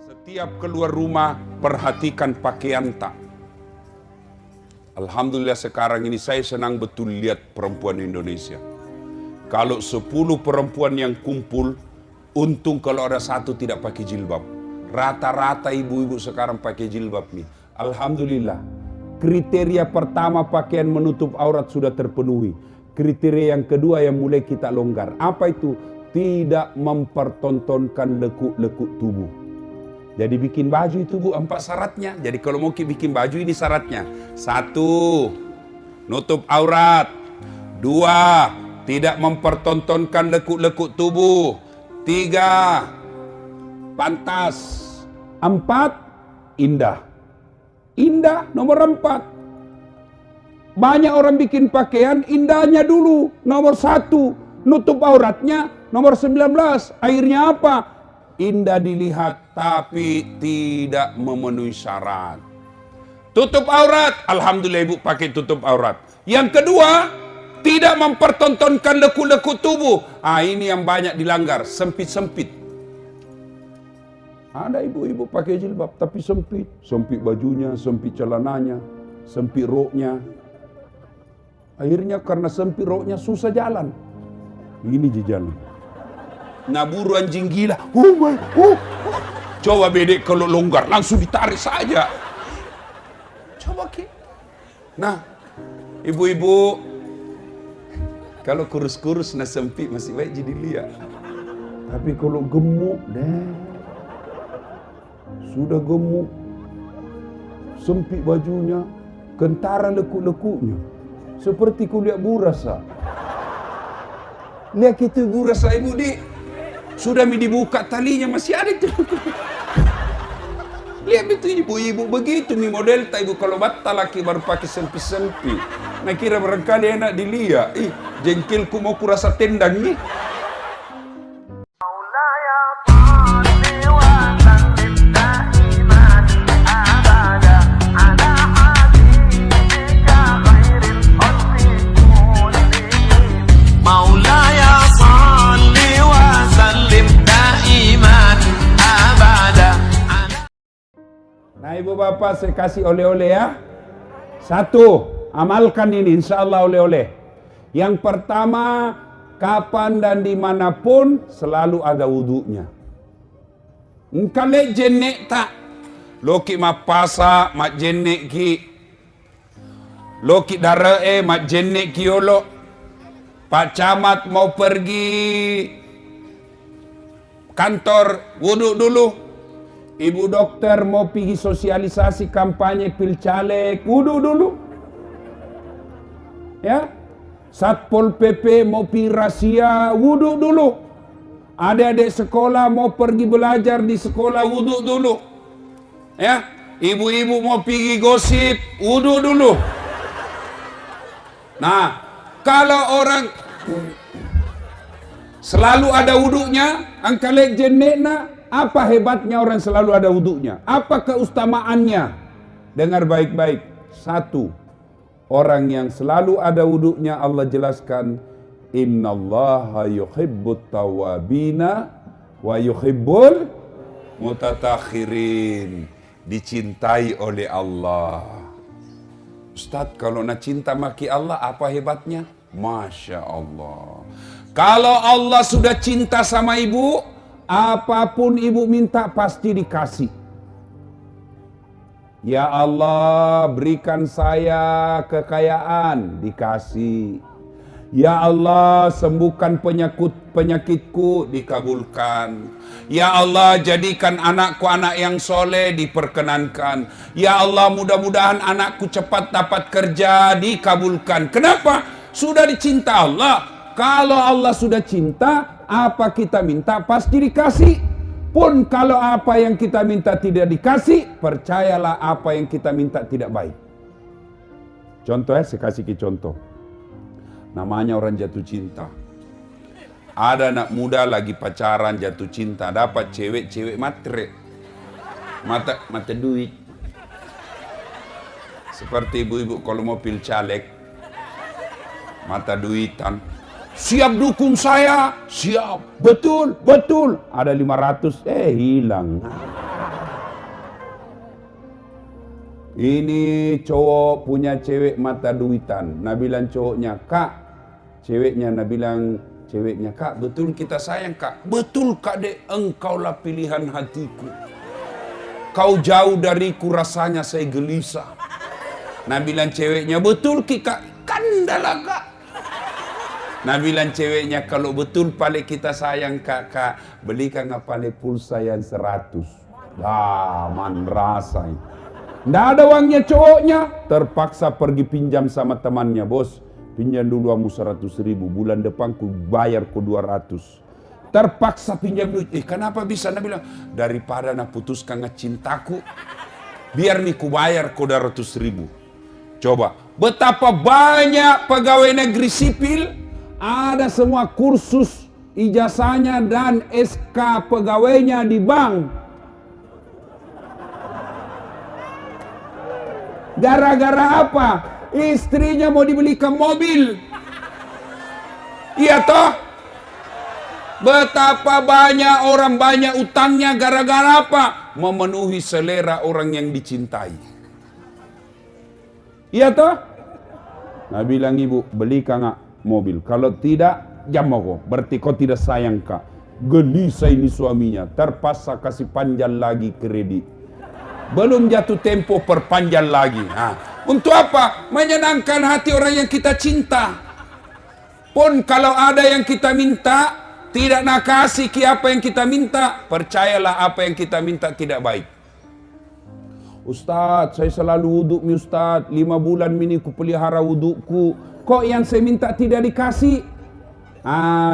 Setiap keluar rumah, perhatikan pakaian tak. Alhamdulillah sekarang ini saya senang betul lihat perempuan Indonesia. Kalau 10 perempuan yang kumpul, untung kalau ada satu tidak pakai jilbab. Rata-rata ibu-ibu sekarang pakai jilbab nih. Alhamdulillah. Kriteria pertama pakaian menutup aurat sudah terpenuhi. Kriteria yang kedua yang mulai kita longgar. Apa itu? Tidak mempertontonkan lekuk-lekuk tubuh. Jadi bikin baju itu Bu 4 syaratnya. Jadi kalau mau bikin baju ini syaratnya. 1, nutup aurat. 2, tidak mempertontonkan lekuk-lekuk tubuh. 3, pantas. 4, indah. Indah nomor 4. Banyak orang bikin pakaian indahnya dulu. Nomor 1, nutup auratnya. Nomor 19, akhirnya apa? Indah dilihat tapi tidak memenuhi syarat. Tutup aurat, alhamdulillah ibu pakai tutup aurat. Yang kedua, tidak mempertontonkan lekuk-lekuk tubuh. Ini yang banyak dilanggar, sempit-sempit. Ada ibu-ibu pakai jilbab tapi sempit. Sempit bajunya, sempit celananya, sempit roknya. Akhirnya karena sempit roknya susah jalan. Ini jalan. Naburu anjing gila. Coba bedek kalau longgar langsung ditarik saja. Coba ke. Nah, ibu-ibu kalau kurus-kurus nah sempit masih baik jadi lihat. Tapi kalau gemuk deh. Sudah gemuk. Sempit bajunya, kentara lekuk-lekuknya. Seperti kuliah burasa. Lihat itu burasa ibu di. Sudah dibuka talinya masih ada itu. Lihat itu ibu-ibu begitu nih model tak ibu kalau batal laki baru pakai sempit-sempit. Nah kira barangkali enak dilihat. Jengkelku mau kurasa tendang nih. Nah ibu bapak saya kasih oleh-oleh ya. 1, amalkan ini insya Allah oleh-oleh. Yang pertama, kapan dan dimanapun selalu ada wudhunya. Engkale jenek tak. Loki mapasa mak jenek ki. Loki darae mak jenek ki yolo. Pak Camat mau pergi kantor, wudhu dulu. Ibu dokter mau pergi sosialisasi kampanye pilcaleg, wudhu dulu. Ya, Satpol PP mau pergi rahasia, wudhu dulu. Adik-adik sekolah mau pergi belajar di sekolah, wudhu dulu. Ya, ibu-ibu mau pergi gosip, wudhu dulu. Nah, kalau orang selalu ada wudhunya, angkalek jenekna. Apa hebatnya orang selalu ada wudhunya? Apa keustamaannya? Dengar baik-baik. 1, orang yang selalu ada wudhunya Allah jelaskan, innallaha yuhibbut tawabina wa yuhibbul mutatakhirin. Dicintai oleh Allah. Ustaz, kalau nak cinta maki Allah apa hebatnya? Masya Allah. Kalau Allah sudah cinta sama ibu, apapun ibu minta pasti dikasih. Ya Allah, berikan saya kekayaan, dikasih. Ya Allah, sembuhkan penyakitku, dikabulkan. Ya Allah, jadikan anakku anak yang soleh, diperkenankan. Ya Allah, mudah-mudahan anakku cepat dapat kerja, dikabulkan. Kenapa? Sudah dicinta Allah. Kalau Allah sudah cinta, apa kita minta pasti dikasih. Pun kalau apa yang kita minta tidak dikasih, percayalah apa yang kita minta tidak baik. Contoh ya, saya kasih contoh. Namanya orang jatuh cinta. Ada anak muda lagi pacaran jatuh cinta, dapat cewek matre. Mata duit. Seperti ibu-ibu kalau mau pil caleg, mata duitan. Siap dukung saya, siap, betul. Ada 500, hilang. Ini cowok punya cewek mata duitan. Nah bilang cowoknya, kak. Ceweknya, nah bilang ceweknya, kak betul kita sayang kak. Betul kak dek, engkaulah pilihan hatiku. Kau jauh dariku rasanya saya gelisah. Nah bilang ceweknya, betul ki kak, kandalah kak. Nah bilang ceweknya, kalau betul pale kita sayang kak, belikan pale pulsa yang 100. Man rasa. Nggak ada uangnya cowoknya, terpaksa pergi pinjam sama temannya, bos. Pinjam dulu kamu 100.000, bulan depan ku bayar ku 200. Terpaksa pinjam duit. Kenapa bisa? Nah bilang, daripada nak putuskan cintaku, biar nih ku bayar ku 200.000. Coba, betapa banyak pegawai negeri sipil, ada semua kursus ijazahnya dan SK pegawainya di bank. Gara-gara apa? Istrinya mau dibelikan mobil. Iya toh? Betapa banyak orang banyak utangnya gara-gara apa? Memenuhi selera orang yang dicintai. Iya toh? Nah bilang ibu, belikan nggak mobil. Kalau tidak, jangan kok. Berarti kau tidak sayang kak. Gelisah ini suaminya. Terpaksa kasih panjang lagi kredit. Belum jatuh tempo perpanjang lagi. Nah, untuk apa? Menyenangkan hati orang yang kita cinta. Pun kalau ada yang kita minta, tidak nak kasih ki apa yang kita minta, percayalah apa yang kita minta tidak baik. Ustaz, saya selalu wuduk mi Ustaz. 5 bulan ini ku pelihara wudukku. Kok yang saya minta tidak dikasih?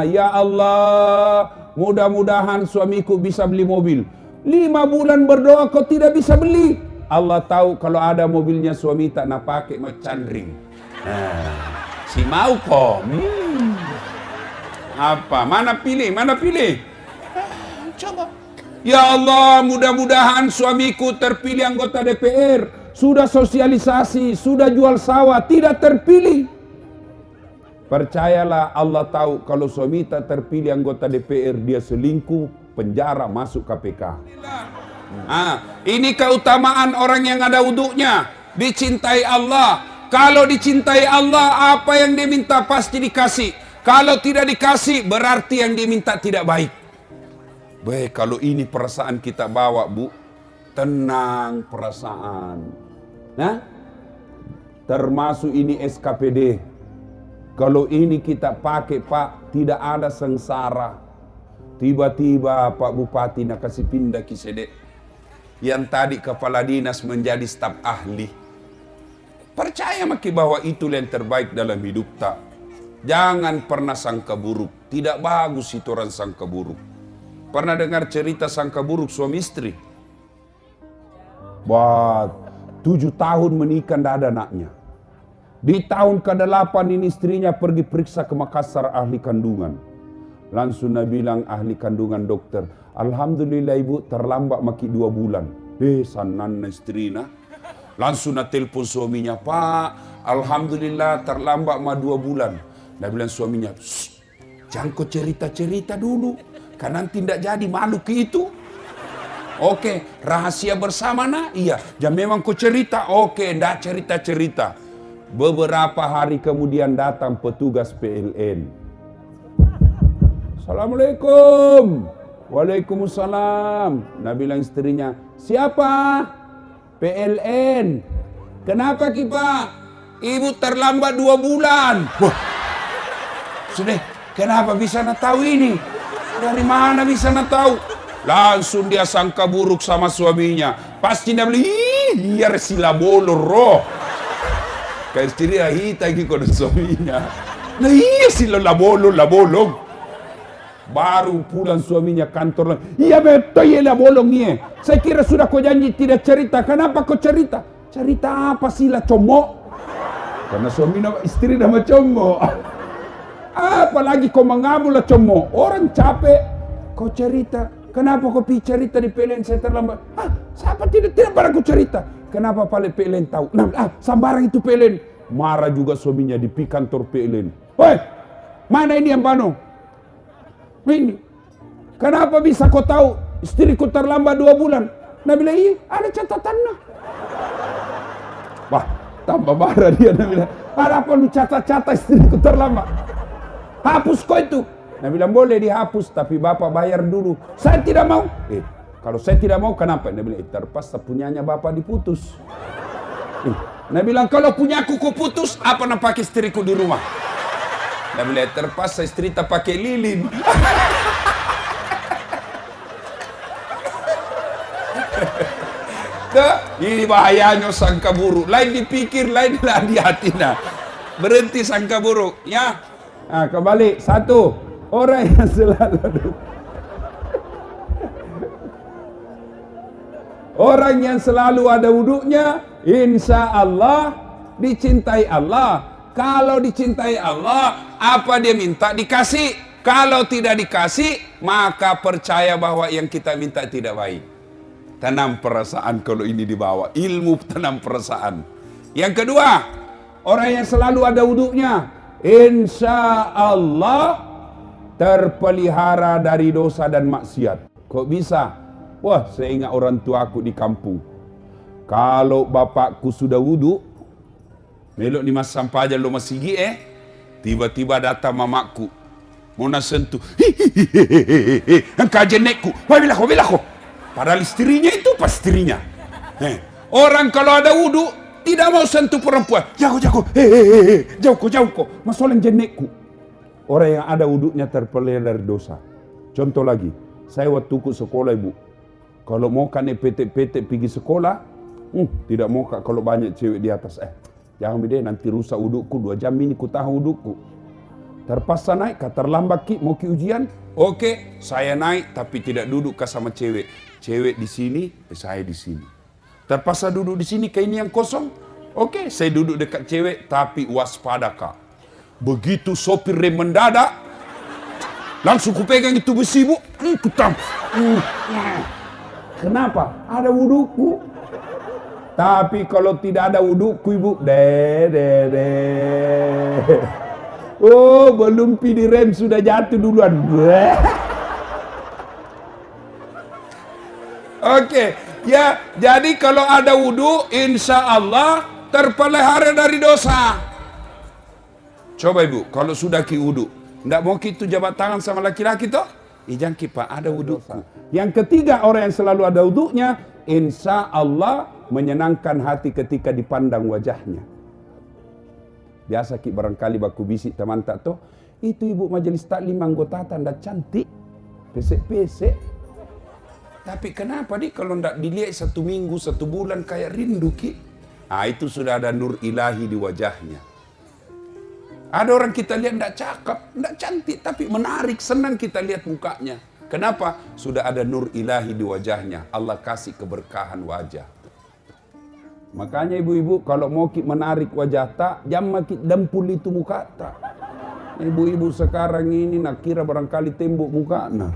Ya Allah, mudah-mudahan suamiku bisa beli mobil. 5 bulan berdoa kau tidak bisa beli. Allah tahu kalau ada mobilnya suami tak nak pakai macam ring. Si mau kok. Apa? Mana pilih? Mana pilih? Coba. Ya Allah, mudah-mudahan suamiku terpilih anggota DPR. Sudah sosialisasi, sudah jual sawah, tidak terpilih. Percayalah, Allah tahu kalau suami tak terpilih anggota DPR, dia selingkuh, penjara, masuk KPK. Ini keutamaan orang yang ada wuduknya, dicintai Allah. Kalau dicintai Allah, apa yang dia minta pasti dikasih. Kalau tidak dikasih, berarti yang dia minta tidak baik. Baik, kalau ini perasaan kita bawa, Bu, tenang perasaan. Nah, termasuk ini SKPD. Kalau ini kita pakai, Pak, tidak ada sengsara. Tiba-tiba Pak Bupati nak kasih pindah Kisedek. Yang tadi kepala dinas menjadi staf ahli. Percaya maki bahwa itu yang terbaik dalam hidup tak. Jangan pernah sangka buruk. Tidak bagus itu orang sangka buruk. Pernah dengar cerita sangka buruk suami istri? Buat 7 tahun menikah tidak ada anaknya. Di tahun ke-8 ini istrinya pergi periksa ke Makassar ahli kandungan. Langsung nak bilang ahli kandungan dokter, alhamdulillah ibu terlambat maki 2 bulan. Sanan istrina. Langsung nak telepon suaminya, Pak, alhamdulillah terlambat mah 2 bulan. Dia bilang suaminya, jangan kau cerita-cerita dulu, kan nanti tidak jadi malu ke itu. Oke, rahasia bersama nak? Iya, jangan memang kau cerita. Oke, tidak cerita-cerita. Beberapa hari kemudian datang petugas PLN. Assalamualaikum. Waalaikumsalam. Nah bilang istrinya, siapa? PLN. Kenapa ki Pak? Ibu terlambat 2 bulan. Wah. Sudah, kenapa bisa nak tahu ini? Dari mana bisa nak tahu? Langsung dia sangka buruk sama suaminya. Pasti dia beli, iya sila bolor roh. Kayak istri hita gitu dengan suaminya. Nah iya sila la bolong. Baru pulang suaminya kantor. Iya betul ya la bolong nih. Saya kira sudah kau janji tidak cerita. Kenapa kau cerita? Cerita apa sih la comok? Karena suaminya istri nama comok. Apalagi kau mengambil lah comok. Orang capek. Kau cerita. Kenapa kau pergi cerita di PLN saya terlambat? Siapa tidak pernah kau cerita. Kenapa paling PLN tahu? Sambarang itu PLN. Marah juga suaminya di kantor PLN. Woi, mana ini yang pano? Ini. Kenapa bisa kau tahu istriku terlambat 2 bulan? Nah bilang, iya ada catatannya. Wah, tambah marah dia. Dia bilang, apa lu catat-catat istriku terlambat? Hapus kau itu. Dia bilang, boleh dihapus, tapi bapak bayar dulu. Saya tidak mau. Kalau saya tidak mau, kenapa? Dia bilang, terpaksa punyanya bapak diputus. Dia bilang, kalau punyaku kau putus, apa nak pakai istriku di rumah? Dia bilang, terpaksa istri tak pakai lilin. Ini bahayanya sangka buruk. Lain dipikir, lain lah di hati. Berhenti sangka buruk. Ya. Nah, kembali. Satu. Orang yang selalu orang yang selalu ada wuduknya, insya Allah dicintai Allah. Kalau dicintai Allah, apa dia minta dikasih. Kalau tidak dikasih, maka percaya bahwa yang kita minta tidak baik. Tanam perasaan kalau ini dibawa. Ilmu tanam perasaan. Yang kedua, orang yang selalu ada wuduknya, insya Allah terpelihara dari dosa dan maksiat. Kok bisa? Wah, saya ingat orang tuaku di kampung. Kalau bapakku sudah wuduk, melok di mas sampaja lo masih tiba-tiba datang mamaku. Mau nak sentuh. Engkau jenekku. Wah, bilang. Padahal istrinya itu pas istrinya. Orang kalau ada wuduk tidak mau sentuh perempuan. Jauh. Jauh. Masalah jenekku. Orang yang ada wuduknya terpelihara dari dosa. Contoh lagi, saya waktu ke sekolah ibu. Kalau mau kan petek-petek pergi sekolah, tidak mau kalau banyak cewek di atas. Jangan beda, nanti rusak wudukku, 2 jam ini ku tahan wudukku. Terpaksa naik, terlambat ki, mau ki ujian. Oke, saya naik tapi tidak duduk sama cewek. Cewek di sini, saya di sini. Terpaksa duduk di sini, kayak ini yang kosong. Oke, saya duduk dekat cewek, tapi waspada kak. Begitu sopir rem mendadak, langsung ku pegang itu besi bu, Kenapa? Ada wudukku. Tapi kalau tidak ada wudukku ibu, oh, belum pilih rem sudah jatuh duluan. Oke, ya. Jadi kalau ada wudu, insya Allah terpelihara dari dosa. Coba ibu, kalau sudah ki wudu, ndak mau kita jabat tangan sama laki-laki toh? Jangan kita ada wuduku. Yang ketiga, orang yang selalu ada wudunya, insya Allah menyenangkan hati ketika dipandang wajahnya. Biasa ki barangkali baku bisik teman tak toh, itu ibu majelis taklim anggota tanda cantik, pesek-pesek. Tapi kenapa nih kalau ndak dilihat 1 minggu, 1 bulan kayak rindu ki? Itu sudah ada nur ilahi di wajahnya. Ada orang kita lihat ndak cakep, ndak cantik, tapi menarik, senang kita lihat mukanya. Kenapa? Sudah ada nur ilahi di wajahnya. Allah kasih keberkahan wajah. Makanya ibu-ibu kalau mau menarik wajah tak, jangan dempul itu muka tak. Ibu-ibu sekarang ini nak kira barangkali tembok muka nah.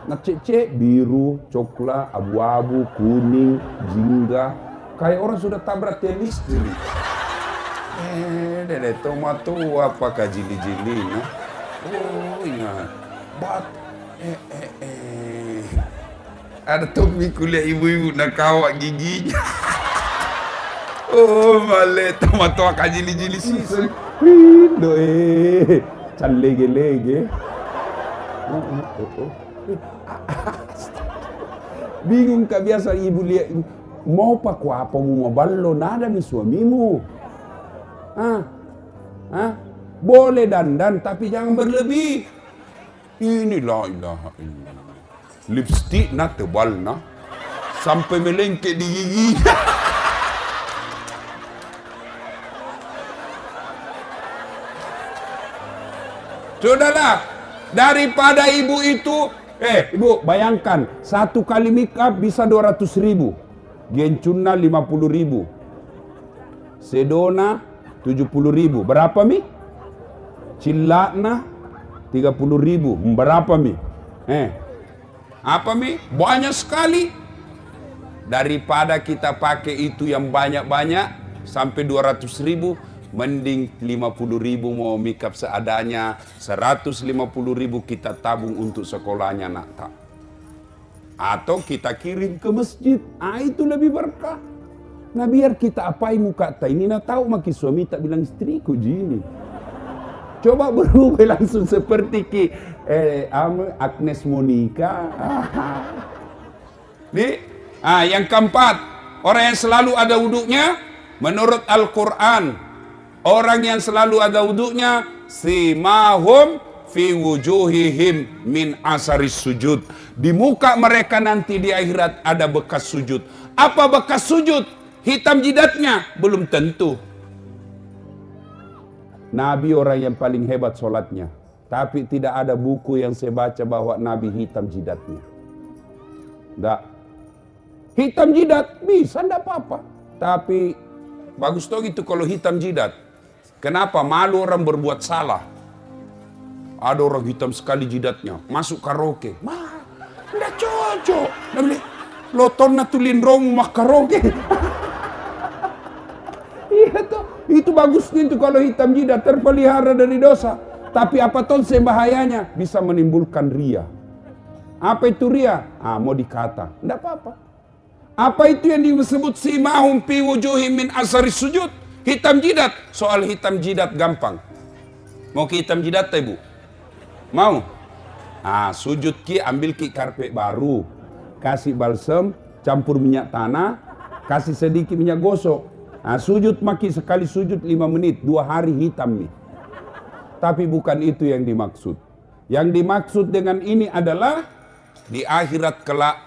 Nak cek biru, coklat, abu-abu, kuning, jingga. Kayak orang sudah tabrak listrik. Dede tomato apakah jili-jili nah? Oh ingat. Ada topi kuliah ibu-ibu nak kawak giginya. Oh male tomato akak jili-jili sisa. Rindo can lege-lege. Bingung kak biasa ibu lihat. Mau paku apa mau ballo nada mi suamimu. Boleh dandan tapi jangan berlebih. Ini la ilaha illallah. Lipstick na tebal na sampai melengket di gigi. Sudahlah, daripada ibu itu, ibu bayangkan 1 kali make up bisa 200.000, gencuna 50.000, sedona 70.000, berapa mi? Cilakna 30.000, berapa mi? Apa mi? Banyak sekali. Daripada kita pakai itu yang banyak-banyak sampai 200.000, mending 50.000 mau make up seadanya, 150.000 kita tabung untuk sekolahnya nak tak. Atau kita kirim ke masjid, itu lebih berkah. Nah biar kita apai muka ta ini, nah tahu maki suami tak bilang istriku gini. Coba berubah langsung seperti Agnes Monica. Yang keempat, orang yang selalu ada wuduknya, menurut Al-Quran, orang yang selalu ada wuduknya, simahum fi wujuhihim min asaris sujud. Di muka mereka nanti di akhirat ada bekas sujud. Apa bekas sujud? Hitam jidatnya? Belum tentu. Nabi orang yang paling hebat sholatnya, tapi tidak ada buku yang saya baca bahwa Nabi hitam jidatnya. Tidak. Hitam jidat bisa, tidak apa-apa. Tapi bagus toh gitu kalau hitam jidat. Kenapa? Malu orang berbuat salah. Ada orang hitam sekali jidatnya, masuk karaoke. Tidak cocok. Loton natulin romu mak karaoke. Iya toh, itu bagusnya itu kalau hitam jidat terpelihara dari dosa. Tapi apa toh bahayanya? Bisa menimbulkan ria. Apa itu ria? Mau dikata. Tidak apa-apa. Apa itu yang disebut simahum fi wujuhim min asaris sujud? Hitam jidat. Soal hitam jidat gampang. Mau ke hitam jidat ibu? Mau? Sujud ambil karpet baru. Kasih balsem, campur minyak tanah, kasih sedikit minyak gosok. Sujud maki sekali sujud 5 menit, 2 hari hitam nih. Tapi bukan itu yang dimaksud. Yang dimaksud dengan ini adalah di akhirat kelak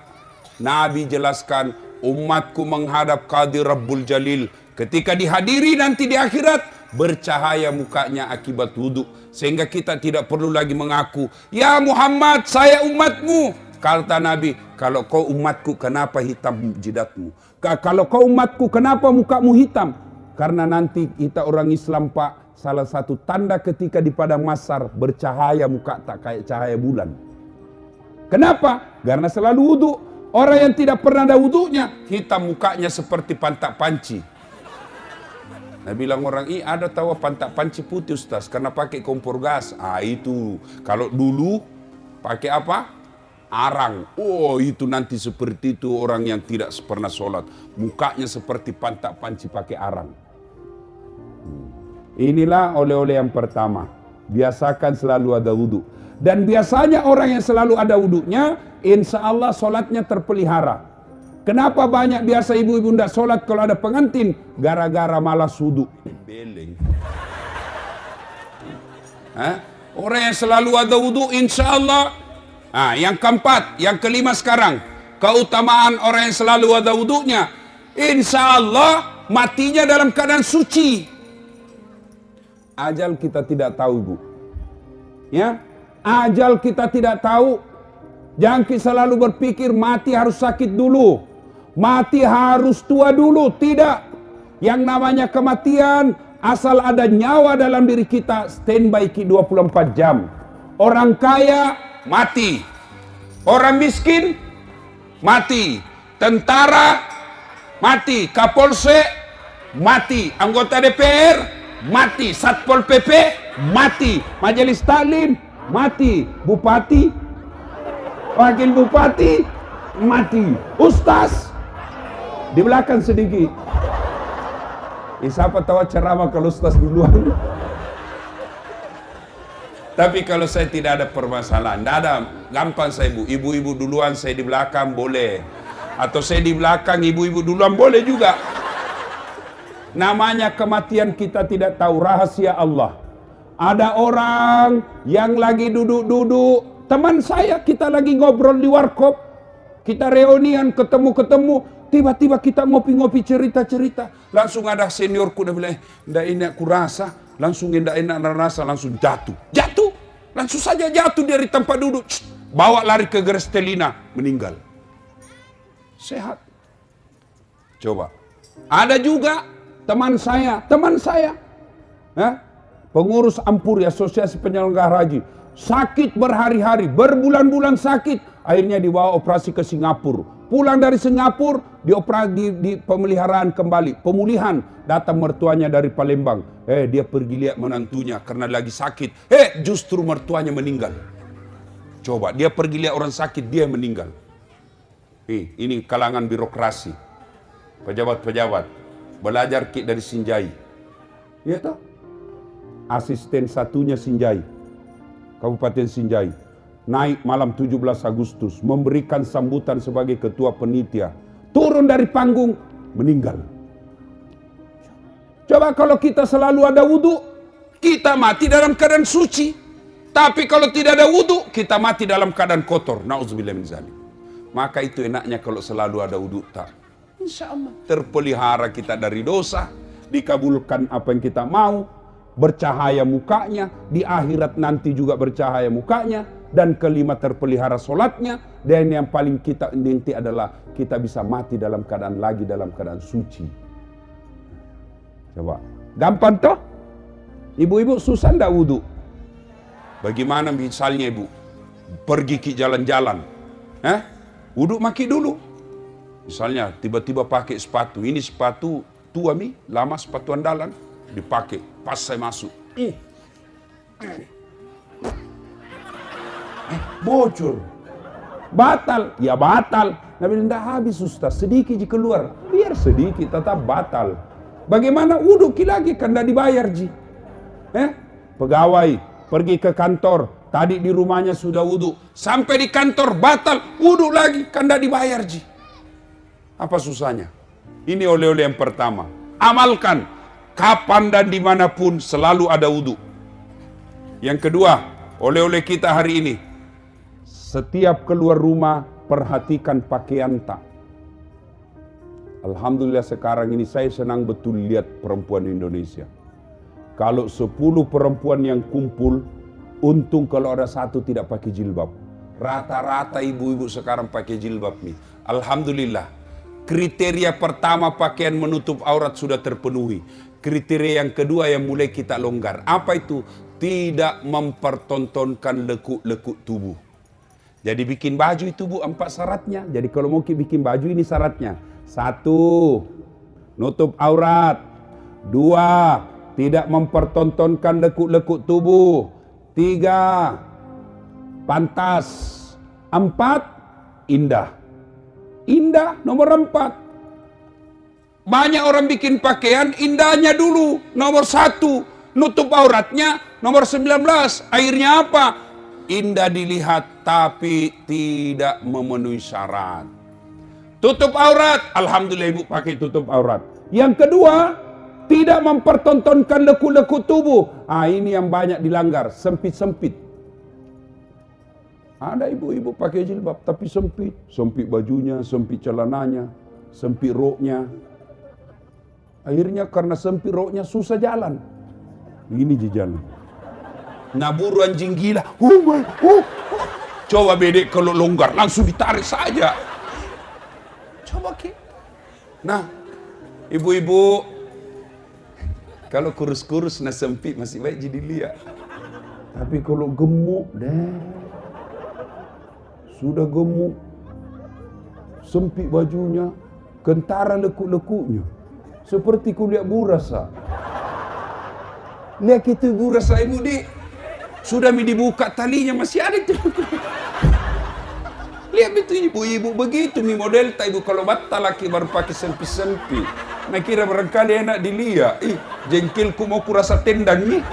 Nabi jelaskan umatku menghadap Qadir Rabbul Jalil. Ketika dihadiri nanti di akhirat bercahaya mukanya akibat wudhu. Sehingga kita tidak perlu lagi mengaku, ya Muhammad saya umatmu. Kata Nabi, kalau kau umatku kenapa hitam jidatmu? Kalau kau umatku kenapa mukamu hitam? Karena nanti kita orang Islam Pak, salah satu tanda ketika di padang mahsyar bercahaya muka tak kayak cahaya bulan. Kenapa? Karena selalu wudhu. Orang yang tidak pernah ada wudhunya, hitam mukanya seperti pantak panci. Nah bilang orang, ada tahu pantak panci putih Ustaz, karena pakai kompor gas. Itu, kalau dulu pakai apa? Arang. Itu nanti seperti itu orang yang tidak pernah sholat. Mukanya seperti pantak panci pakai arang. Inilah oleh-oleh yang pertama. Biasakan selalu ada wudhu. Dan biasanya orang yang selalu ada wudhunya, insya Allah sholatnya terpelihara. Kenapa banyak biasa ibu-ibu tidak sholat kalau ada pengantin? Gara-gara malas wudhu. Beleng. Orang yang selalu ada wudhu, insya Allah. Yang keempat, yang kelima sekarang, keutamaan orang yang selalu ada wudhunya, insya Allah matinya dalam keadaan suci. Ajal kita tidak tahu bu, ya, ajal kita tidak tahu. Jangan kita selalu berpikir mati harus sakit dulu, mati harus tua dulu. Tidak, yang namanya kematian asal ada nyawa dalam diri kita standby 24 jam. Orang kaya mati, orang miskin mati, tentara mati, kapolsek mati, anggota DPR mati, satpol PP mati, majelis taklim mati, bupati, wakil bupati mati, ustaz di belakang sedikit. Siapa tahu ceramah kalau ustaz duluan. Tapi kalau saya tidak ada permasalahan, tidak ada, gampang saya bu. Ibu-ibu duluan, saya di belakang boleh. Atau saya di belakang, ibu-ibu duluan boleh juga. Namanya kematian kita tidak tahu, rahasia Allah. Ada orang yang lagi duduk-duduk, teman saya kita lagi ngobrol di warkop, kita reunian, ketemu-ketemu, tiba-tiba kita ngopi-ngopi cerita-cerita. Langsung ada seniorku udah bilang, ndak enak ku rasa. Langsung ndak enak rasa, langsung jatuh. Langsung saja jatuh dari tempat duduk. Bawa lari ke Grestelina, meninggal. Sehat. Coba. Ada juga teman saya, pengurus Ampuri, Asosiasi Penyelenggara Haji, sakit berhari-hari, berbulan-bulan sakit, akhirnya dibawa operasi ke Singapura. Pulang dari Singapura, di pemeliharaan kembali, pemulihan, datang mertuanya dari Palembang. Dia pergi lihat menantunya karena lagi sakit. Justru mertuanya meninggal. Coba, dia pergi lihat orang sakit, dia meninggal. Ini kalangan birokrasi, pejabat-pejabat. belajar dari Sinjai. Ya toh? Asisten satunya Sinjai, Kabupaten Sinjai, naik malam 17 Agustus, memberikan sambutan sebagai ketua penitia. Turun dari panggung, meninggal. Coba kalau kita selalu ada wudhu, kita mati dalam keadaan suci. Tapi kalau tidak ada wudhu, kita mati dalam keadaan kotor. Na'udzubillah min zalik. Maka itu enaknya kalau selalu ada wudhu. Tak. Insya Allah. Terpelihara kita dari dosa, dikabulkan apa yang kita mau, bercahaya mukanya, di akhirat nanti juga bercahaya mukanya, dan kelima terpelihara solatnya, dan yang paling kita inti adalah kita bisa mati dalam keadaan suci. Coba, gampang toh? Ibu-ibu susah ndak wudhu? Bagaimana misalnya ibu pergi ke jalan-jalan, wudhu maki dulu. Misalnya tiba-tiba pakai sepatu, ini sepatu tua mi, lama sepatu andalan, dipakai, pas saya masuk, bocor, batal, ya batal. Nabi tidak habis Ustaz, sedikit keluar, biar sedikit tetap batal. Bagaimana wudhu lagi kan tidak dibayar ji? Pegawai pergi ke kantor, tadi di rumahnya sudah wudhu, sampai di kantor batal, wudhu lagi kan tidak dibayar ji. Apa susahnya? Ini oleh-oleh yang pertama. Amalkan, kapan dan dimanapun selalu ada wudhu. Yang kedua, oleh-oleh kita hari ini, setiap keluar rumah perhatikan pakaian tak. Alhamdulillah sekarang ini saya senang betul lihat perempuan Indonesia. Kalau 10 perempuan yang kumpul, untung kalau ada satu tidak pakai jilbab. Rata-rata ibu-ibu sekarang pakai jilbab nih. Alhamdulillah. Kriteria pertama pakaian menutup aurat sudah terpenuhi. Kriteria yang kedua yang mulai kita longgar. Apa itu? Tidak mempertontonkan lekuk-lekuk tubuh. Jadi bikin baju itu bu 4 syaratnya. Jadi kalau mau bikin baju ini syaratnya. 1, nutup aurat. 2, tidak mempertontonkan lekuk-lekuk tubuh. 3, pantas. 4, indah. Indah nomor 4. Banyak orang bikin pakaian indahnya dulu. Nomor 1, nutup auratnya. Nomor 19, akhirnya apa? Indah dilihat tapi tidak memenuhi syarat. Tutup aurat, alhamdulillah ibu pakai tutup aurat. Yang kedua, tidak mempertontonkan lekuk-lekuk tubuh. Ini yang banyak dilanggar, sempit-sempit. Ada ibu-ibu pakai jilbab tapi sempit. Sempit bajunya, sempit celananya, sempit roknya. Akhirnya karena sempit roknya susah jalan. Ini jalan. Naburu anjing gila. Coba bedek kalau longgar langsung ditarik saja. Coba ke. Nah, ibu-ibu kalau kurus-kurus nah sempit masih baik jadi lihat. Tapi kalau gemuk deh. Sudah gemuk, sempit bajunya, kentara lekuk-lekuknya. Seperti kuliah burasa. Lihat itu burasa ibu di. Sudah dibuka talinya masih ada itu. Lihat itu ibu-ibu begitu mi model tak ibu kalau batal laki baru pakai sempit-sempit. Nah kira barangkali enak dilihat. Jengkelku mau kurasa tendang nih.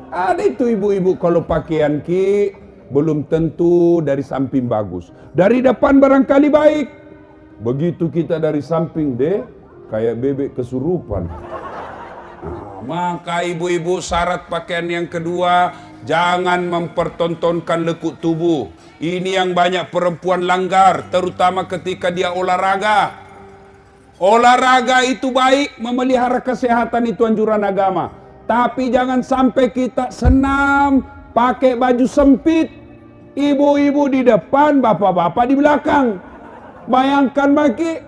Ada itu ibu-ibu kalau pakaian ki belum tentu dari samping bagus. Dari depan barangkali baik. Begitu kita dari samping deh kayak bebek kesurupan. Maka ibu-ibu syarat pakaian yang kedua, jangan mempertontonkan lekuk tubuh. Ini yang banyak perempuan langgar, terutama ketika dia olahraga. Olahraga itu baik, memelihara kesehatan itu anjuran agama. Tapi jangan sampai kita senam pakai baju sempit. Ibu-ibu di depan, bapak-bapak di belakang. Bayangkan maki,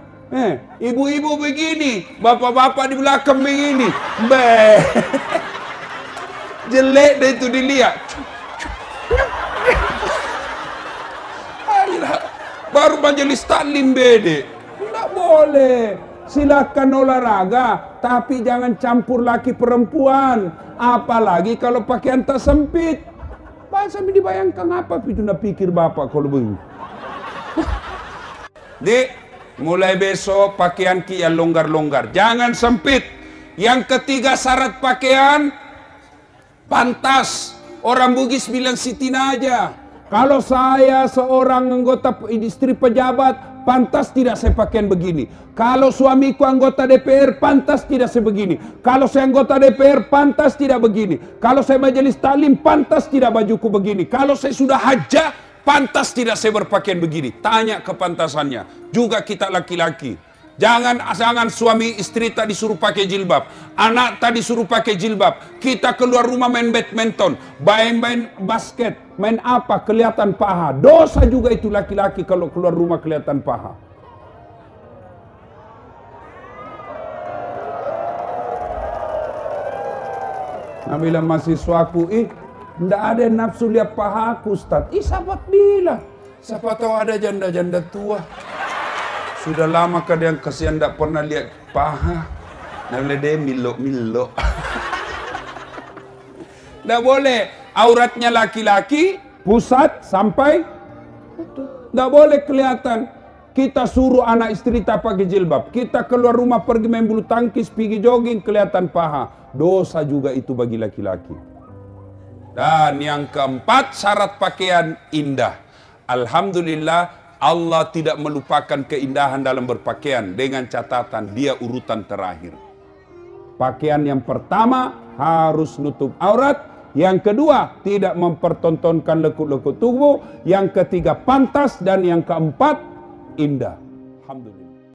ibu-ibu begini, bapak-bapak di belakang begini. Jelek deh itu dilihat. Baru majelis taklim bede. Tidak boleh. Silakan olahraga, tapi jangan campur laki perempuan. Apalagi kalau pakaian tak sempit. Sampai dibayangkan apa itu nak pikir bapak kalau begini. Dek, mulai besok pakaian ki yang longgar-longgar. Jangan sempit. Yang ketiga syarat pakaian, pantas. Orang Bugis bilang sitina aja. Kalau saya seorang anggota istri pejabat, pantas tidak saya pakaian begini. Kalau suamiku anggota DPR, pantas tidak saya begini. Kalau saya anggota DPR, pantas tidak begini. Kalau saya majelis taklim, pantas tidak bajuku begini. Kalau saya sudah hajah, pantas tidak saya berpakaian begini. Tanya kepantasannya. Juga kita laki-laki. Jangan suami istri tak disuruh pakai jilbab, anak tak disuruh pakai jilbab. Kita keluar rumah main badminton, main basket, main apa kelihatan paha. Dosa juga itu laki-laki kalau keluar rumah kelihatan paha. Nah, bilang mahasiswaku, ndak ada yang nafsu lihat paha aku, Ustaz. Sahabat bilang, siapa tahu ada janda-janda tua. Sudah lama kadang kasihan tak pernah lihat paha. Nah, dia milok-milok. Tidak boleh. Auratnya laki-laki, pusat sampai. Tidak boleh kelihatan. Kita suruh anak istri tak pakai jilbab. Kita keluar rumah pergi main bulu tangkis, pergi jogging, kelihatan paha. Dosa juga itu bagi laki-laki. Dan yang keempat, syarat pakaian indah. Alhamdulillah, Allah tidak melupakan keindahan dalam berpakaian dengan catatan dia urutan terakhir. Pakaian yang pertama harus nutup aurat, yang kedua tidak mempertontonkan lekuk-lekuk tubuh, yang ketiga pantas, dan yang keempat indah. Alhamdulillah.